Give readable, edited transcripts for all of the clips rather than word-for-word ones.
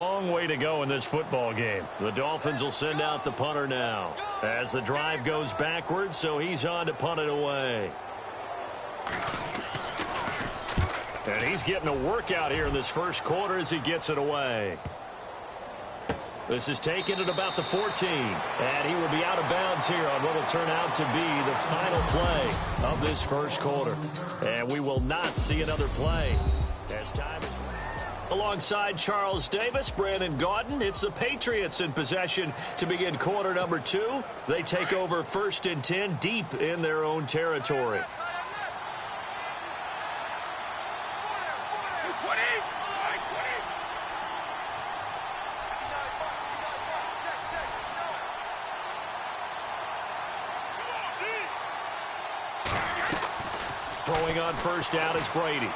Long way to go in this football game. The Dolphins will send out the punter now as the drive goes backwards, so he's on to punt it away. And he's getting a workout here in this first quarter as he gets it away. This is taken at about the 14, and he will be out of bounds here on what will turn out to be the final play of this first quarter. And we will not see another play as time is... Alongside Charles Davis, Brandon Gaudin, it's the Patriots in possession to begin quarter number 2. They take over 1st and 10 deep in their own territory. Throwing on first down is Brady.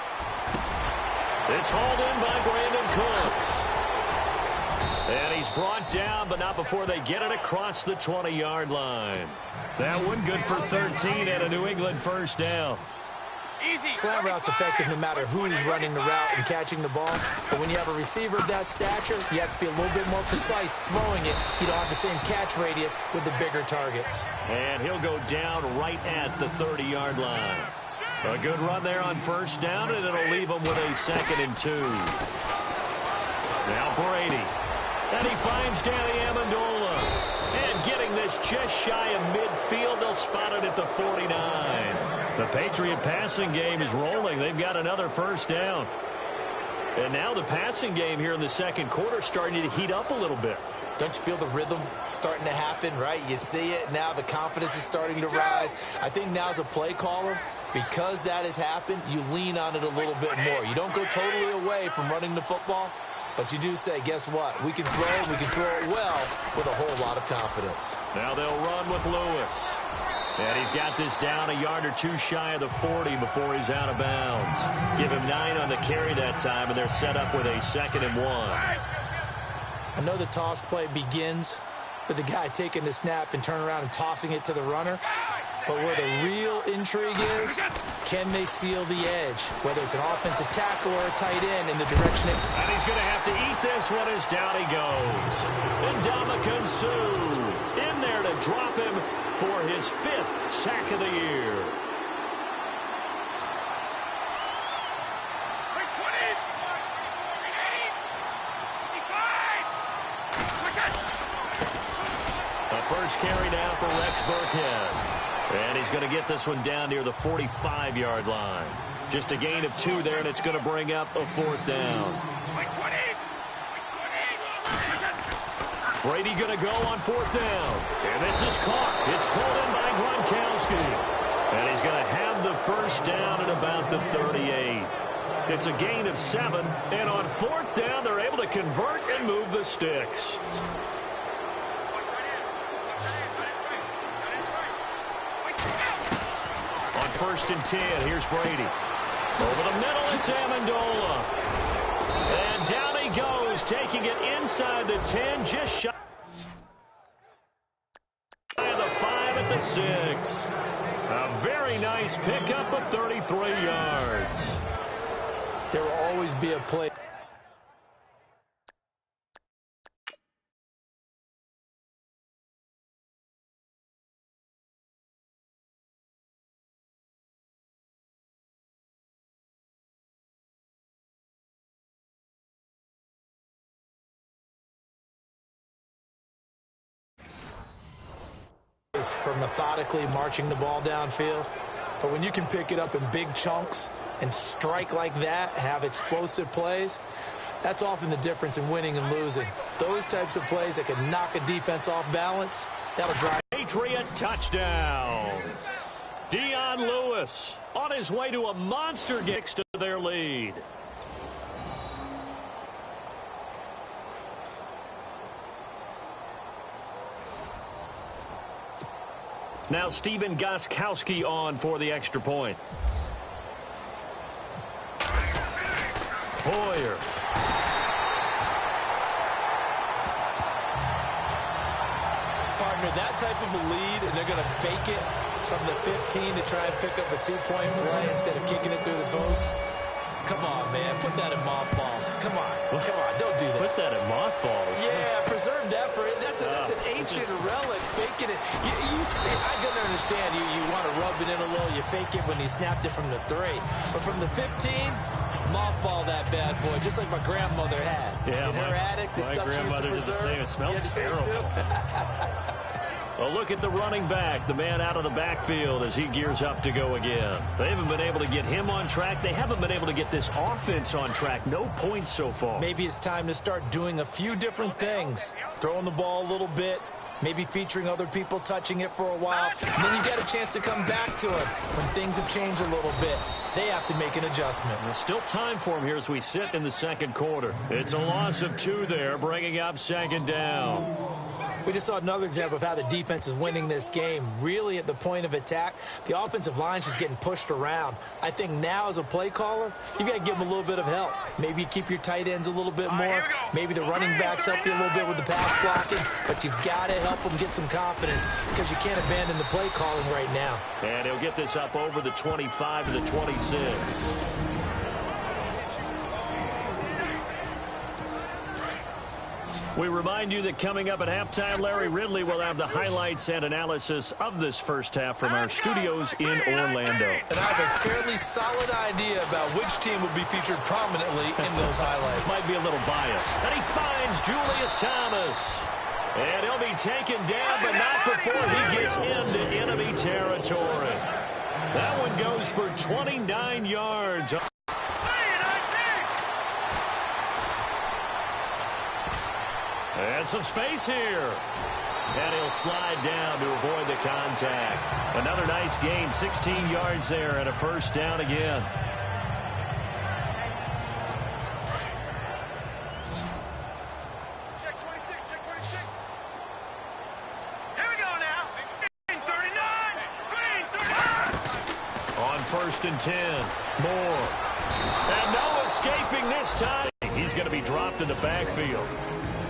It's hauled in by Brandon Cooks. And he's brought down, but not before they get it across the 20-yard line. That one good for 13 and a New England first down. Slant route's effective no matter who's running the route and catching the ball. But when you have a receiver of that stature, you have to be a little bit more precise throwing it. You don't have the same catch radius with the bigger targets. And he'll go down right at the 30-yard line. A good run there on first down, and it'll leave them with a 2nd and 2. Now Brady. And he finds Danny Amendola. And getting this just shy of midfield, they'll spot it at the 49. The Patriot passing game is rolling. They've got another first down. And now the passing game here in the second quarter starting to heat up a little bit. Don't you feel the rhythm starting to happen, right? You see it now. The confidence is starting to rise. I think now as a play caller, because that has happened, you lean on it a little bit more. You don't go totally away from running the football, but you do say, guess what? We can throw it well with a whole lot of confidence. Now they'll run with Lewis. And he's got this down a yard or two shy of the 40 before he's out of bounds. Give him 9 on the carry that time, and they're set up with a 2nd and 1. I know the toss play begins with the guy taking the snap and turning around and tossing it to the runner. But where the real intrigue is, can they seal the edge? Whether it's an offensive tackle or a tight end in the direction it... And he's going to have to eat this one as down he goes. Ndamukong Suh in there to drop him for his 5th sack of the year. The first carry now for Rex Burkhead. And he's going to get this one down near the 45-yard line. Just a gain of 2 there, and it's going to bring up a 4th down. Brady going to go on 4th down. And this is caught. It's pulled in by Gronkowski. And he's going to have the first down at about the 38. It's a gain of 7. And on 4th down, they're able to convert and move the sticks. On 1st and 10, here's Brady. Over the middle, it's Amendola. And down he goes, taking it inside the 10, just shy of the 5 at the 6. A very nice pickup of 33 yards. There will always be a play. For methodically marching the ball downfield. But when you can pick it up in big chunks and strike like that, have explosive plays, that's often the difference in winning and losing. Those types of plays that can knock a defense off balance, that'll drive. Patriot touchdown. Dion Lewis on his way to a monster kick to their lead. Now Stephen Gostkowski on for the extra point. Hoyer. Partner, that type of a lead, and they're going to fake it from the 15 to try and pick up a 2-point play instead of kicking it through the post. Come on, man. Put that in mothballs. Come on. Come on. Don't do that. Put that in mothballs? Yeah, preserve that for it. That's an ancient relic. Faking it. I can understand. You want to rub it in a little. You fake it when he snapped it from the 3. But from the 15, mothball that bad boy, just like my grandmother had. Yeah, in her attic, the my stuff she used to grandmother did the preserve. same. It smelled terrible. Well, look at the running back, the man out of the backfield as he gears up to go again. They haven't been able to get him on track. They haven't been able to get this offense on track. No points so far. Maybe it's time to start doing a few different things. Throwing the ball a little bit, maybe featuring other people touching it for a while. And then you get a chance to come back to it when things have changed a little bit. They have to make an adjustment. There's still time for him here as we sit in the second quarter. It's a loss of 2 there, bringing up second down. We just saw another example of how the defense is winning this game. Really at the point of attack, the offensive line's just getting pushed around. I think now as a play caller, you got to give them a little bit of help. Maybe you keep your tight ends a little bit more. Maybe the running backs help you a little bit with the pass blocking. But you've got to help them get some confidence because you can't abandon the play calling right now. And he'll get this up over the 25 to the 26. We remind you that coming up at halftime, Larry Ridley will have the highlights and analysis of this first half from our studios in Orlando. And I have a fairly solid idea about which team will be featured prominently in those highlights. Might be a little biased. And he finds Julius Thomas. And he'll be taken down, but not before he gets into enemy territory. That one goes for 29 yards. And some space here. And he'll slide down to avoid the contact. Another nice gain, 16 yards there, and a first down again. Check 26, check 26. Here we go now. Green 39. Green 39. On 1st and 10. Moore. And no escaping this time. He's going to be dropped in the backfield.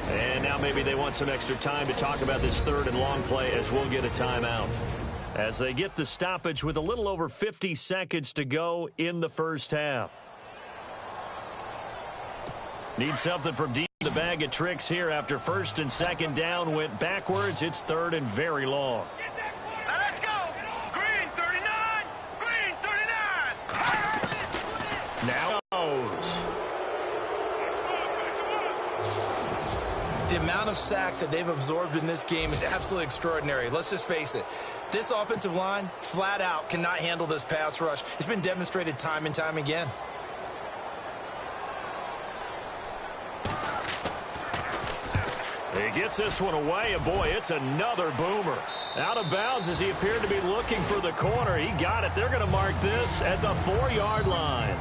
And now maybe they want some extra time to talk about this 3rd and long play as we'll get a timeout. As they get the stoppage with a little over 50 seconds to go in the first half. Need something from deep in the bag of tricks here after 1st and 2nd down went backwards. It's 3rd and very long. Now let's go. Green 39. Green 39. Now goes. The amount of sacks that they've absorbed in this game is absolutely extraordinary. Let's just face it. This offensive line, flat out, cannot handle this pass rush. It's been demonstrated time and time again. He gets this one away, and boy, it's another boomer. Out of bounds as he appeared to be looking for the corner. He got it. They're going to mark this at the 4-yard line.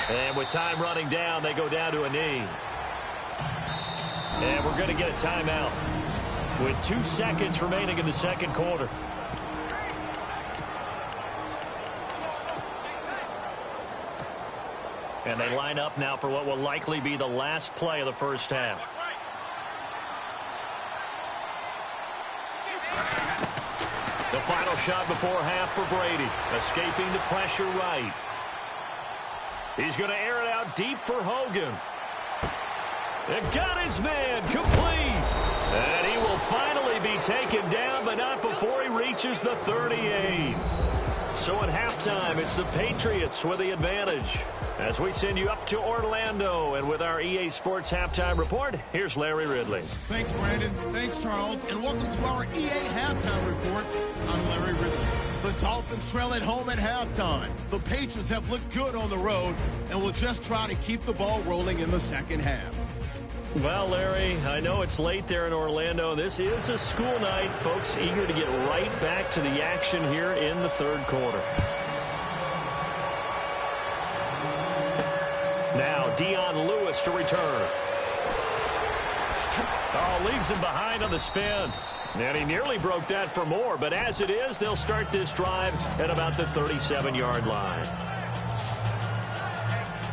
And with time running down, they go down to a knee. And we're going to get a timeout with 2 seconds remaining in the second quarter. And they line up now for what will likely be the last play of the first half. The final shot before half for Brady. Escaping the pressure right. He's going to air it out deep for Hogan. And got his man complete. And he will finally be taken down, but not before he reaches the 38. So at halftime, it's the Patriots with the advantage. As we send you up to Orlando, and with our EA Sports Halftime Report, here's Larry Ridley. Thanks, Brandon. Thanks, Charles. And welcome to our EA Halftime Report. I'm Larry Ridley. The Dolphins trail at home at halftime. The Patriots have looked good on the road and will just try to keep the ball rolling in the second half. Well, Larry, I know it's late there in Orlando. This is a school night. Folks eager to get right back to the action here in the third quarter. Now Dion Lewis to return. Oh, leaves him behind on the spin. And he nearly broke that for more, but as it is, they'll start this drive at about the 37-yard line.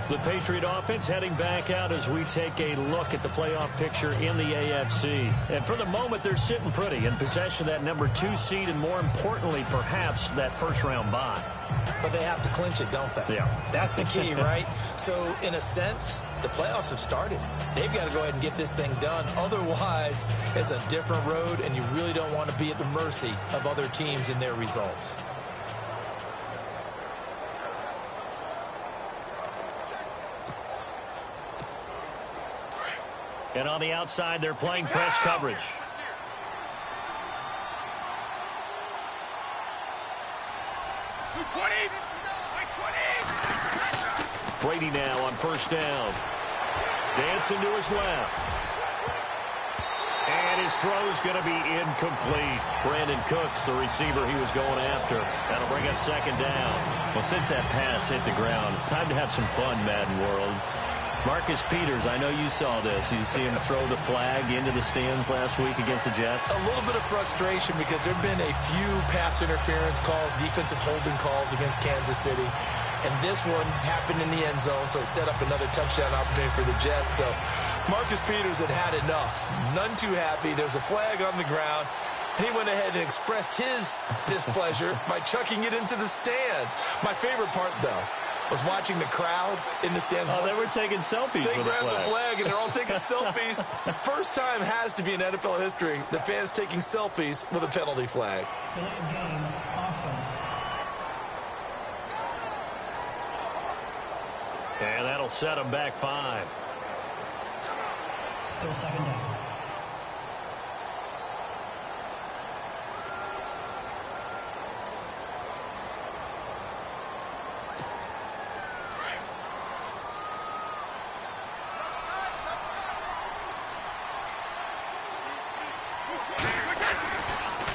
The Patriot offense heading back out as we take a look at the playoff picture in the AFC. And for the moment, they're sitting pretty in possession of that number 2 seed and, more importantly, perhaps that first-round bye. But they have to clinch it, don't they? Yeah. That's the key, right? So, in a sense, the playoffs have started. They've got to go ahead and get this thing done. Otherwise, it's a different road, and you really don't want to be at the mercy of other teams and their results. And on the outside, they're playing press coverage. Brady now on first down. Dancing to his left. And his throw's going to be incomplete. Brandon Cooks, the receiver he was going after. That'll bring up second down. Well, since that pass hit the ground, time to have some fun, Madden World. Marcus Peters, I know you saw this. You see him throw the flag into the stands last week against the Jets? A little bit of frustration because there have been a few pass interference calls, defensive holding calls against Kansas City. And this one happened in the end zone, so it set up another touchdown opportunity for the Jets. So Marcus Peters had enough. None too happy. There's a flag on the ground. And he went ahead and expressed his displeasure by chucking it into the stands. My favorite part, though, was watching the crowd in the stands. Oh, they were taking selfies They with the grabbed flag. the flag, and they're all taking selfies. First time has to be in NFL history, the fans taking selfies with a penalty flag. Delay of game, offense. And that'll set them back 5. Still second down.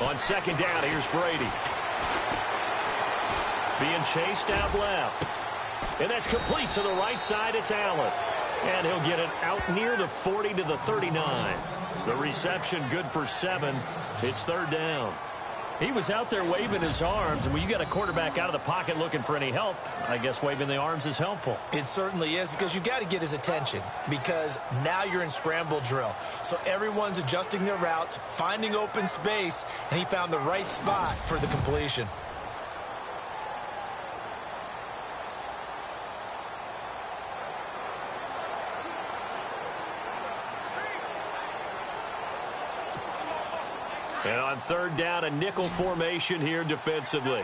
On second down, here's Brady. Being chased out left. And that's complete to the right side. It's Allen. And he'll get it out near the 40 to the 39. The reception good for 7. It's third down. He was out there waving his arms, and when you got a quarterback out of the pocket looking for any help, I guess waving the arms is helpful. It certainly is, because you've got to get his attention, because now you're in scramble drill. So everyone's adjusting their routes, finding open space, and he found the right spot for the completion. And on third down, a nickel formation here defensively.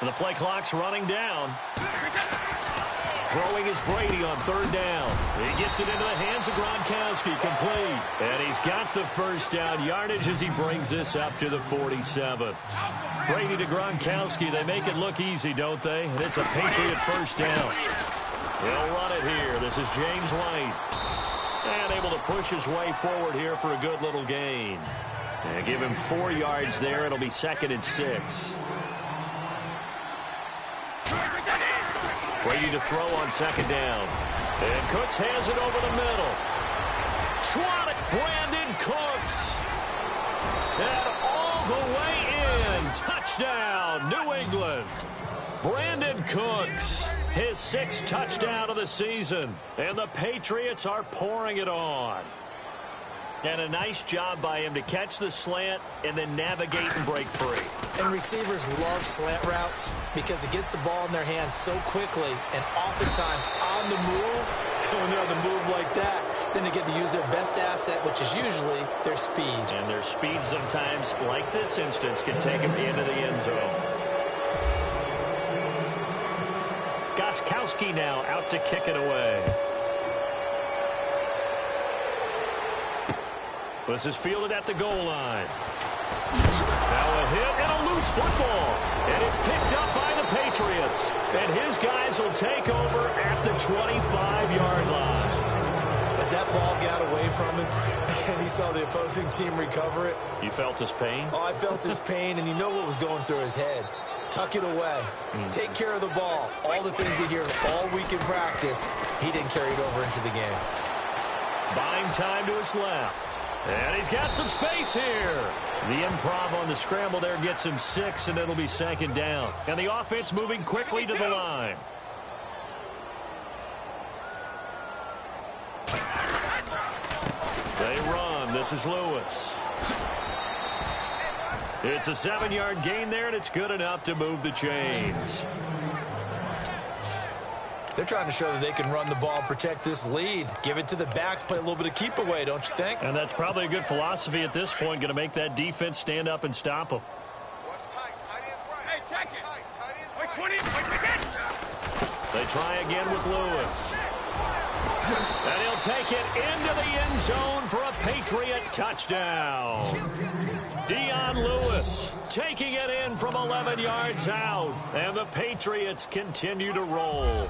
The play clock's running down. Throwing is Brady on third down. He gets it into the hands of Gronkowski, complete. And he's got the first down yardage as he brings this up to the 47. Brady to Gronkowski. They make it look easy, don't they? And it's a Patriot first down. He'll run it here. This is James White. And able to push his way forward here for a good little gain. And give him 4 yards there. It'll be second and 6. Brady to throw on second down. And Cooks has it over the middle. Swatted Brandon Cooks. And all the way in. Touchdown, New England. Brandon Cooks, his 6th touchdown of the season. And the Patriots are pouring it on. And a nice job by him to catch the slant and then navigate and break free. And receivers love slant routes because it gets the ball in their hands so quickly, and oftentimes on the move, when they're on the move like that, then they get to use their best asset, which is usually their speed. And their speed sometimes, like this instance, can take them into the end zone. Gostkowski now out to kick it away. This is fielded at the goal line. Now a hit and a loose football. And it's picked up by the Patriots. And his guys will take over at the 25-yard line. As that ball got away from him, and he saw the opposing team recover it. You felt his pain? Oh, I felt his pain, and you know what was going through his head. Tuck it away. Take care of the ball. All the things he hears all week in practice, he didn't carry it over into the game. Buying time to his left. And he's got some space here. The improv on the scramble there gets him 6, and it'll be second down. And the offense moving quickly to the line. They run. This is Lewis. It's a 7-yard gain there, and it's good enough to move the chains. They're trying to show that they can run the ball and protect this lead. Give it to the backs, play a little bit of keep away, don't you think? And that's probably a good philosophy at this point, going to make that defense stand up and stop them. Hey, check it. Wait, 20. They try again with Lewis. And he'll take it into the end zone for a Patriot touchdown. Dion Lewis taking it in from 11 yards out. And the Patriots continue to roll.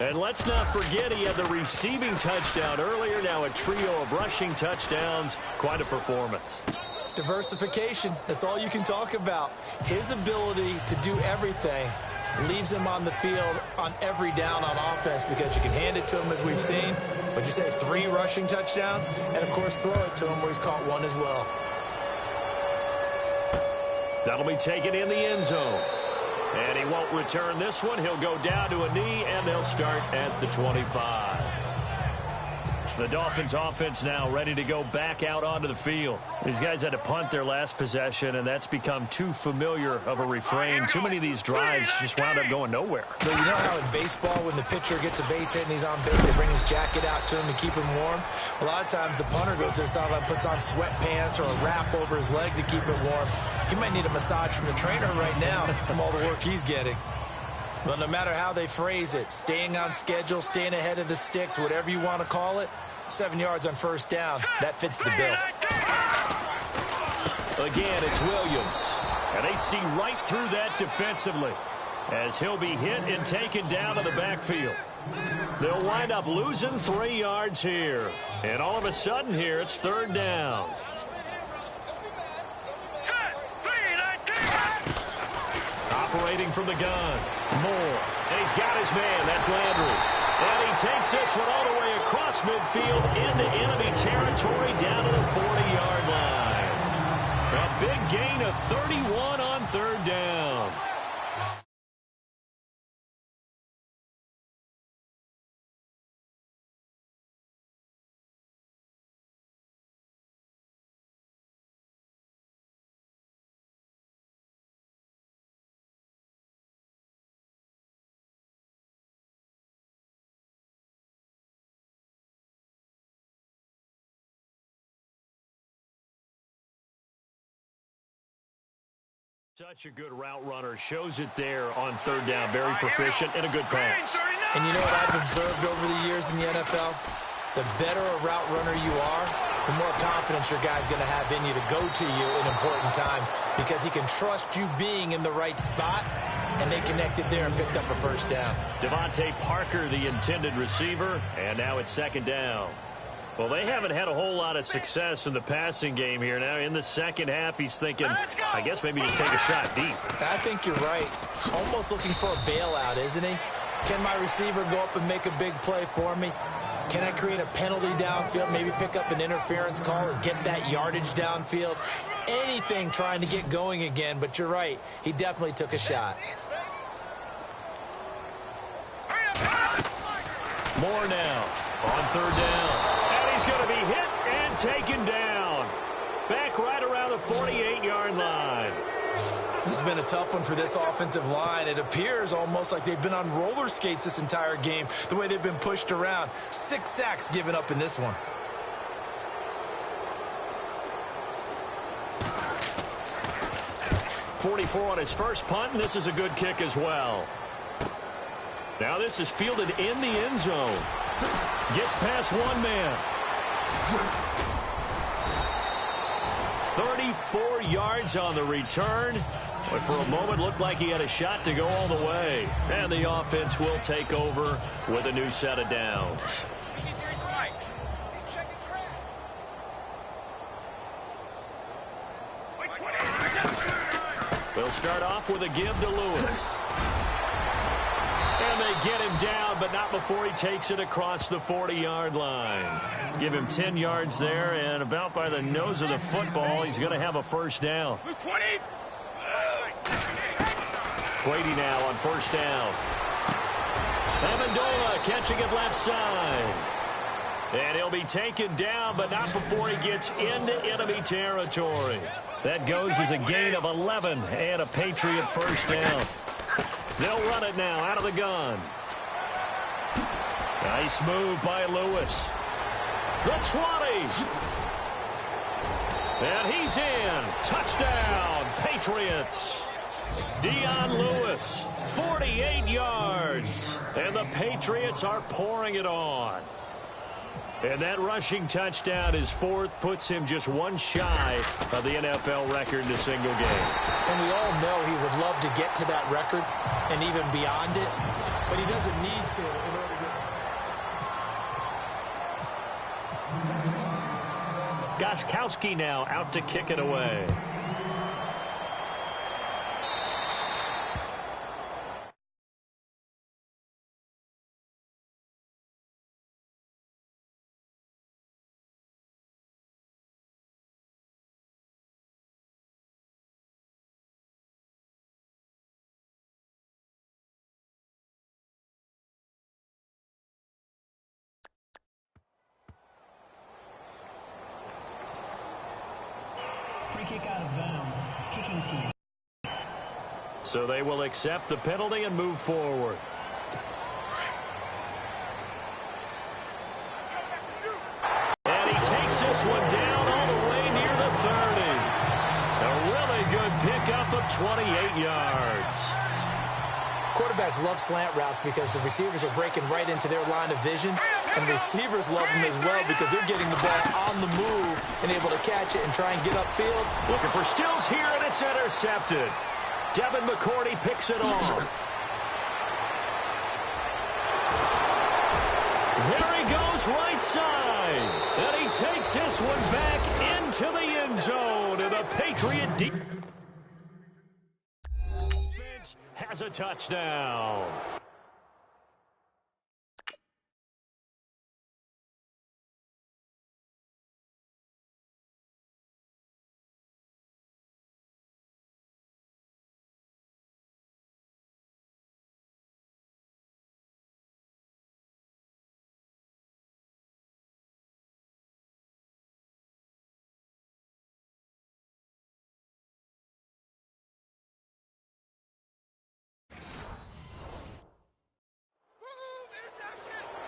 And let's not forget he had the receiving touchdown earlier. Now a trio of rushing touchdowns. Quite a performance. Diversification, that's all you can talk about. His ability to do everything leaves him on the field on every down on offense because you can hand it to him as we've seen. But you say 3 rushing touchdowns, and of course throw it to him where he's caught 1 as well. That'll be taken in the end zone. And he won't return this one. He'll go down to a knee, and they'll start at the 25. The Dolphins offense now ready to go back out onto the field. These guys had to punt their last possession, and that's become too familiar of a refrain. Too many of these drives just wound up going nowhere. But you know how in baseball, when the pitcher gets a base hit and he's on base, they bring his jacket out to him to keep him warm? A lot of times the punter goes to the sideline, puts on sweatpants or a wrap over his leg to keep it warm. He might need a massage from the trainer right now from all the work he's getting. Well, no matter how they phrase it, staying on schedule, staying ahead of the sticks, whatever you want to call it, 7 yards on first down. That fits the bill. Again, it's Williams. And they see right through that defensively as he'll be hit and taken down to the backfield. They'll wind up losing 3 yards here. And all of a sudden here, it's third down. Operating from the gun. Moore. And he's got his man. That's Landry. And he takes this one all the way across midfield into enemy territory down to the 40-yard line. A big gain of 31 on third down. Such a good route runner. Shows it there on third down. Very proficient and a good pass. And you know what I've observed over the years in the NFL? The better a route runner you are, the more confidence your guy's going to have in you to go to you in important times because he can trust you being in the right spot, and they connected there and picked up a first down. Devontae Parker, the intended receiver, and now it's second down. Well, they haven't had a whole lot of success in the passing game here. Now, in the second half, he's thinking, I guess maybe just take a shot deep. I think you're right. Almost looking for a bailout, isn't he? Can my receiver go up and make a big play for me? Can I create a penalty downfield, maybe pick up an interference call and get that yardage downfield? Anything trying to get going again, but you're right. He definitely took a shot. More now on third down. He's going to be hit and taken down. Back right around the 48-yard line. This has been a tough one for this offensive line. It appears almost like they've been on roller skates this entire game, the way they've been pushed around. 6 sacks given up in this one. .44 on his first punt, and this is a good kick as well. Now this is fielded in the end zone. Gets past one man. 34 yards on the return. But for a moment, looked like he had a shot to go all the way. And the offense will take over with a new set of downs. They'll start off with a give to Lewis. And they get him down, but not before he takes it across the 40-yard line. Give him 10 yards there, and about by the nose of the football, he's going to have a first down. 20. Brady now on first down. Amendola catching it left side. And he'll be taken down, but not before he gets into enemy territory. That goes as a gain of 11 and a Patriot first down. They'll run it now out of the gun. Nice move by Lewis. The 20. And he's in. Touchdown, Patriots. Dion Lewis, 48 yards. And the Patriots are pouring it on. And that rushing touchdown, his fourth, puts him just one shy of the NFL record in a single game. And we all know he would love to get to that record and even beyond it, but he doesn't need to in order to. Gostkowski now out to kick it away. Free kick out of bounds. Kicking team. So they will accept the penalty and move forward. And he takes this one down all the way near the 30. A really good pickup of 28 yards. Quarterbacks love slant routes because the receivers are breaking right into their line of vision, and receivers love them as well because they're getting the ball on the move and able to catch it and try and get upfield. Looking for Stills here, and it's intercepted. Devin McCourty picks it off. There he goes right side. And he takes this one back into the end zone. And the Patriot defense has a touchdown.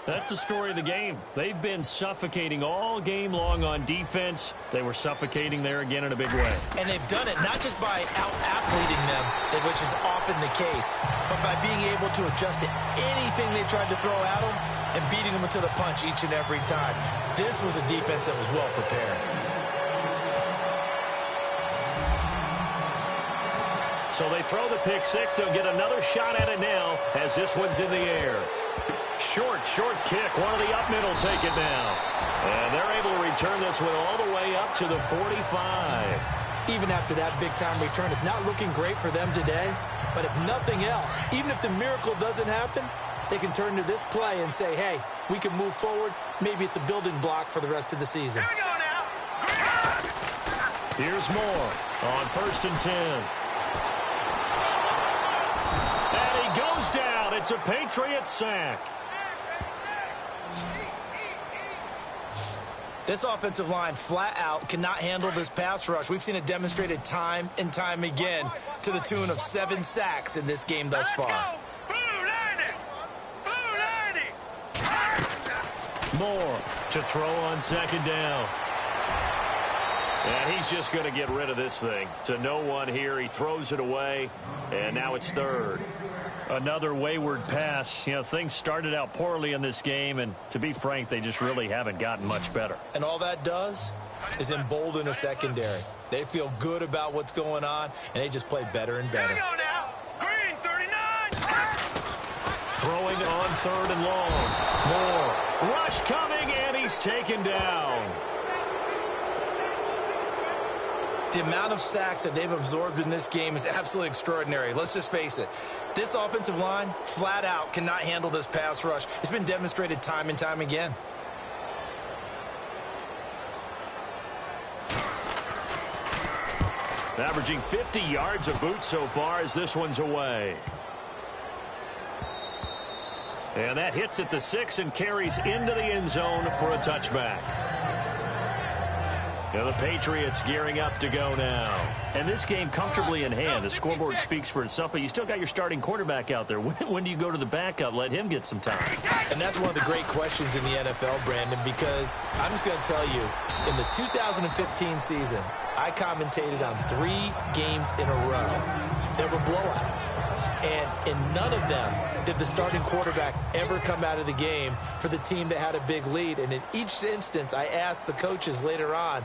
That's the story of the game. They've been suffocating all game long on defense. They were suffocating there again in a big way. And they've done it not just by out-athleting them, which is often the case, but by being able to adjust to anything they tried to throw at them and beating them into the punch each and every time. This was a defense that was well prepared. So they throw the pick six. They'll get another shot at it now as this one's in the air. Short kick. One of the up middle take it down. And they're able to return this one all the way up to the 45. Even after that big-time return, it's not looking great for them today. But if nothing else, even if the miracle doesn't happen, they can turn to this play and say, hey, we can move forward. Maybe it's a building block for the rest of the season. Here we go now. Here's Moore on 1st and 10. And he goes down. It's a Patriot sack. This offensive line flat out cannot handle this pass rush. We've seen it demonstrated time and time again to the tune of 7 sacks in this game thus far. Moore to throw on second down. And he's just going to get rid of this thing. To no one here. He throws it away, and now it's 3rd. Another wayward pass. You know, things started out poorly in this game, and to be frank, they just really haven't gotten much better. And all that does is embolden a secondary. They feel good about what's going on, and they just play better and better. Here we go now. Green 39. Throwing on 3rd and long. Moore. Rush coming, and he's taken down. The amount of sacks that they've absorbed in this game is absolutely extraordinary. Let's just face it. This offensive line, flat out, cannot handle this pass rush. It's been demonstrated time and time again. Averaging 50 yards a boot so far as this one's away. And that hits at the 6 and carries into the end zone for a touchback. Now the Patriots gearing up to go now. And this game comfortably in hand. The scoreboard speaks for itself, but you still got your starting quarterback out there. When do you go to the backup? Let him get some time. And that's one of the great questions in the NFL, Brandon, because I'm just going to tell you, in the 2015 season, I commentated on 3 games in a row. There were blowouts. And in none of them did the starting quarterback ever come out of the game for the team that had a big lead. And in each instance, I asked the coaches later on,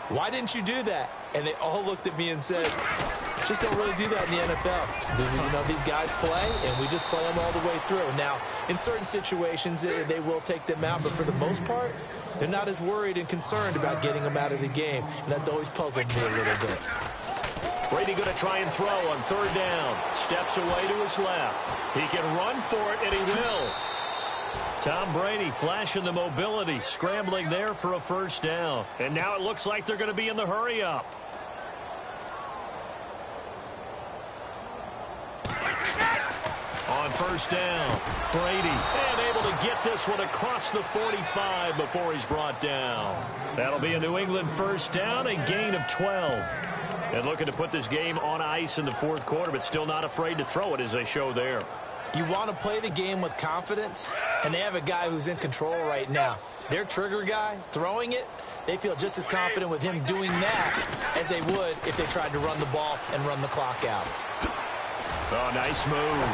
why didn't you do that? And they all looked at me and said, just don't really do that in the NFL. You know, these guys play, and we just play them all the way through. Now, in certain situations, they will take them out, but for the most part, they're not as worried and concerned about getting them out of the game. And that's always puzzled me a little bit. Brady going to try and throw on 3rd down. Steps away to his left. He can run for it, and he will. Tom Brady flashing the mobility, scrambling there for a 1st down. And now it looks like they're going to be in the hurry-up. On 1st down, Brady, and able to get this one across the 45 before he's brought down. That'll be a New England 1st down, a gain of 12. And looking to put this game on ice in the 4th quarter, but still not afraid to throw it as they show there. You want to play the game with confidence, and they have a guy who's in control right now. Their trigger guy, throwing it, they feel just as confident with him doing that as they would if they tried to run the ball and run the clock out. Oh, nice move.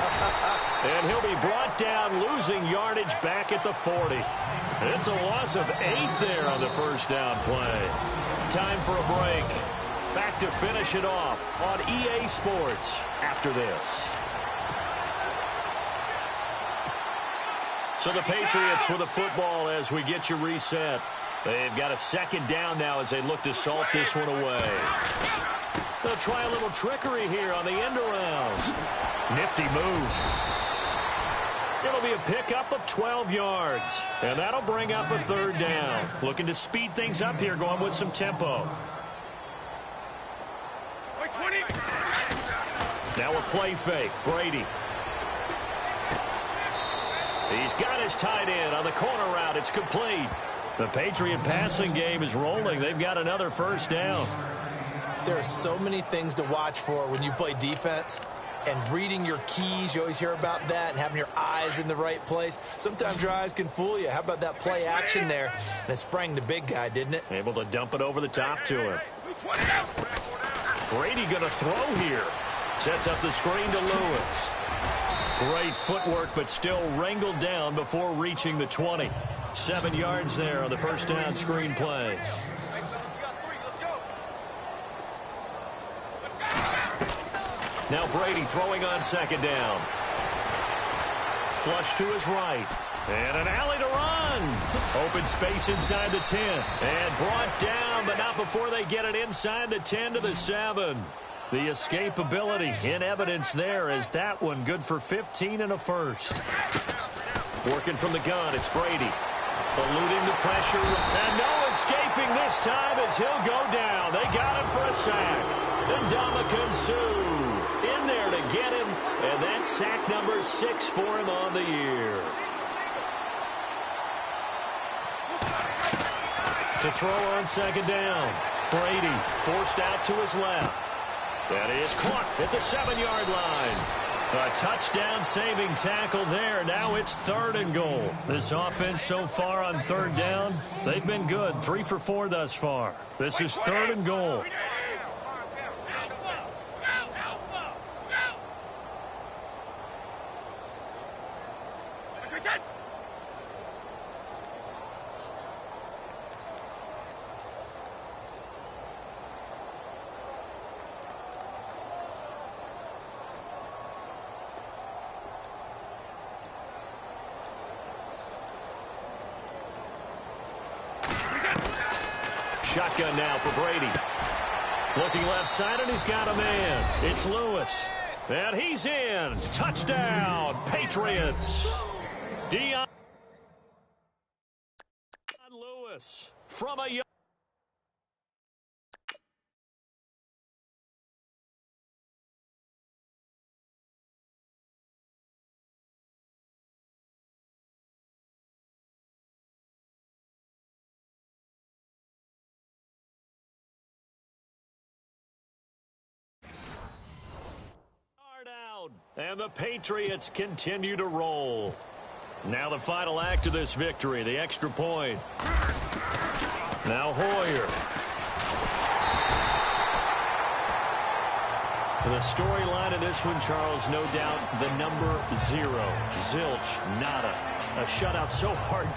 And he'll be brought down, losing yardage back at the 40. It's a loss of 8 there on the 1st down play. Time for a break. Back to finish it off on EA Sports after this. So the Patriots with the football as we get you reset. They've got a 2nd down now as they look to salt this one away. They'll try a little trickery here on the end around. Nifty move. It'll be a pickup of 12 yards. And that'll bring up a 3rd down. Looking to speed things up here, going with some tempo. Now a play fake. Brady. He's got his tight end on the corner route. It's complete. The Patriot passing game is rolling. They've got another 1st down. There are so many things to watch for when you play defense. And reading your keys, you always hear about that, and having your eyes in the right place. Sometimes your eyes can fool you. How about that play action there? And it sprang the big guy, didn't it? Able to dump it over the top to him. Brady going to throw here. Sets up the screen to Lewis. Great footwork, but still wrangled down before reaching the 20. 7 yards there on the 1st down screen play. Now Brady throwing on 2nd down. Flush to his right. And an alley to run. Open space inside the 10. And brought down, but not before they get it inside the 10 to the 7. The escapability in evidence there as that one good for 15 and a 1st. Working from the gun, it's Brady. Eluding the pressure. And no escaping this time as he'll go down. They got him for a sack. And Ndamukong Suh in there to get him. And that's sack number 6 for him on the year. To throw on 2nd down. Brady forced out to his left. That is caught at the 7-yard line. A touchdown-saving tackle there. Now it's 3rd and goal. This offense so far on 3rd down, they've been good. 3 for 4 thus far. This is 3rd and goal. Shotgun now for Brady. Looking left side, and he's got a man. It's Lewis. And he's in. Touchdown, Patriots. Dion Lewis from a young. And the Patriots continue to roll. Now the final act of this victory, the extra point. Now Hoyer. The storyline of this one, Charles, no doubt the number 0. Zilch, nada. A shutout so hard